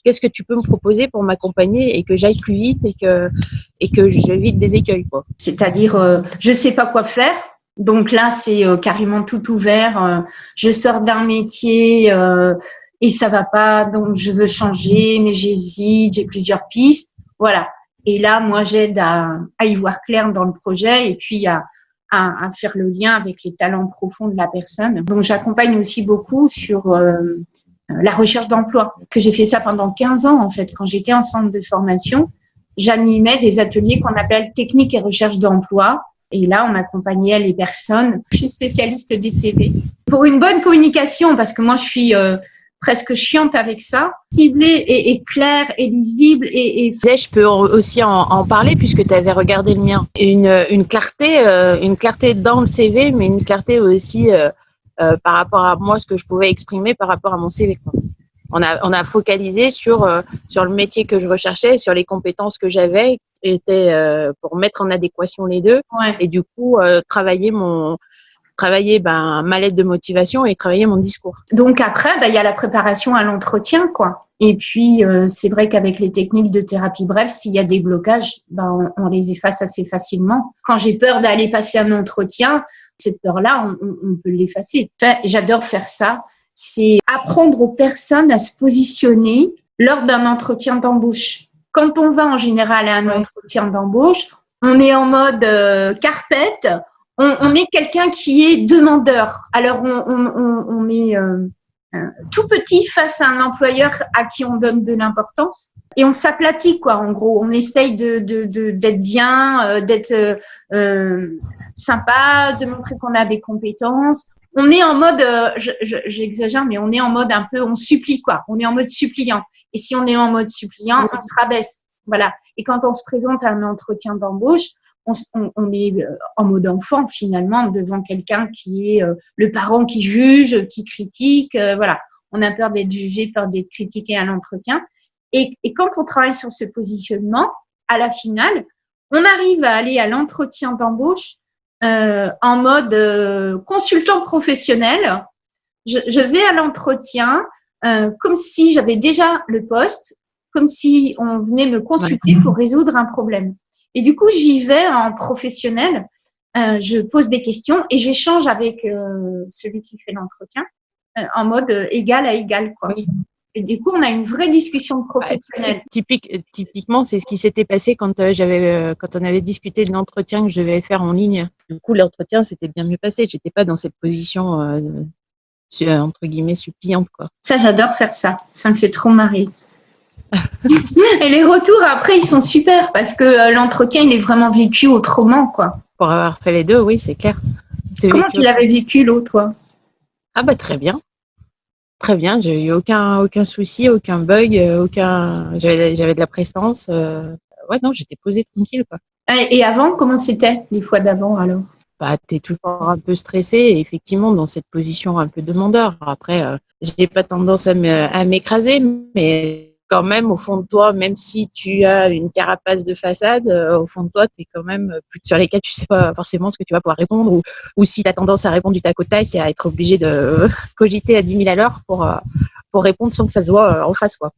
qu'est-ce que tu peux me proposer pour m'accompagner et que j'aille plus vite et que j'évite des écueils, quoi. C'est-à-dire, je sais pas quoi faire. Donc là, c'est carrément tout ouvert. Je sors d'un métier et ça va pas, donc je veux changer, mais j'hésite, j'ai plusieurs pistes. Voilà. Et là, moi, j'aide à y voir clair dans le projet et puis à faire le lien avec les talents profonds de la personne. Donc, j'accompagne aussi beaucoup sur la recherche d'emploi. Que j'ai fait ça pendant 15 ans, en fait. Quand j'étais en centre de formation, j'animais des ateliers qu'on appelle technique et recherche d'emploi. Et là, on accompagnait les personnes. Je suis spécialiste des CV. Pour une bonne communication, parce que moi, je suis presque chiante avec ça, ciblée et claire et lisible et Je peux aussi en parler puisque tu avais regardé le mien. Une clarté dans le CV, mais une clarté aussi par rapport à moi, ce que je pouvais exprimer par rapport à mon CV, quoi. On a focalisé sur le métier que je recherchais, sur les compétences que j'avais, pour mettre en adéquation les deux. Ouais. Et du coup, travailler ma lettre de motivation et travailler mon discours. Donc après, il y a la préparation à l'entretien, quoi. Et puis, c'est vrai qu'avec les techniques de thérapie brève, s'il y a des blocages, on les efface assez facilement. Quand j'ai peur d'aller passer un entretien, cette peur-là, on peut l'effacer. Enfin, j'adore faire ça. C'est apprendre aux personnes à se positionner lors d'un entretien d'embauche. Quand on va en général à un entretien d'embauche, on est en mode carpette. On est quelqu'un qui est demandeur. Alors, on est tout petit face à un employeur à qui on donne de l'importance et on s'aplatit, quoi. En gros, on essaye d'être bien, d'être sympa, de montrer qu'on a des compétences. On est en mode, j'exagère, mais on est en mode un peu, on supplie, quoi. On est en mode suppliant. Et si on est en mode suppliant, on se rabaisse. Voilà. Et quand on se présente à un entretien d'embauche, on est en mode enfant finalement devant quelqu'un qui est le parent qui juge, qui critique. Voilà, on a peur d'être jugé, peur d'être critiqué à l'entretien. Et quand on travaille sur ce positionnement, à la finale, on arrive à aller à l'entretien d'embauche en mode consultant professionnel. Je vais à l'entretien comme si j'avais déjà le poste, comme si on venait me consulter pour résoudre un problème. Et du coup, j'y vais en professionnel, je pose des questions et j'échange avec celui qui fait l'entretien en mode égal à égal, quoi. Oui. Et du coup, on a une vraie discussion professionnelle. Typiquement, c'est ce qui s'était passé quand on avait discuté de l'entretien que je devais faire en ligne. Du coup, l'entretien s'était bien mieux passé. J'étais pas dans cette position entre guillemets suppliante, quoi. Ça, j'adore faire ça. Ça me fait trop marrer. Et les retours après, ils sont super parce que l'entretien, il est vraiment vécu autrement, quoi. Pour avoir fait les deux, oui, c'est clair. Comment tu l'avais vécu, l'autre, toi? Ah très bien. Très bien, j'ai eu aucun souci, aucun bug, j'avais de la prestance. Ouais, non, j'étais posée tranquille, quoi. Et avant, comment c'était les fois d'avant, alors? T'es toujours un peu stressé, et effectivement, dans cette position un peu demandeur. Après, j'ai pas tendance à m'écraser, mais quand même, au fond de toi, même si tu as une carapace de façade, au fond de toi, t'es quand même plus sur lesquels tu sais pas forcément ce que tu vas pouvoir répondre, ou si tu as tendance à répondre du tac au tac, à être obligé de cogiter à 10 000 à l'heure pour répondre sans que ça se voit en face, quoi.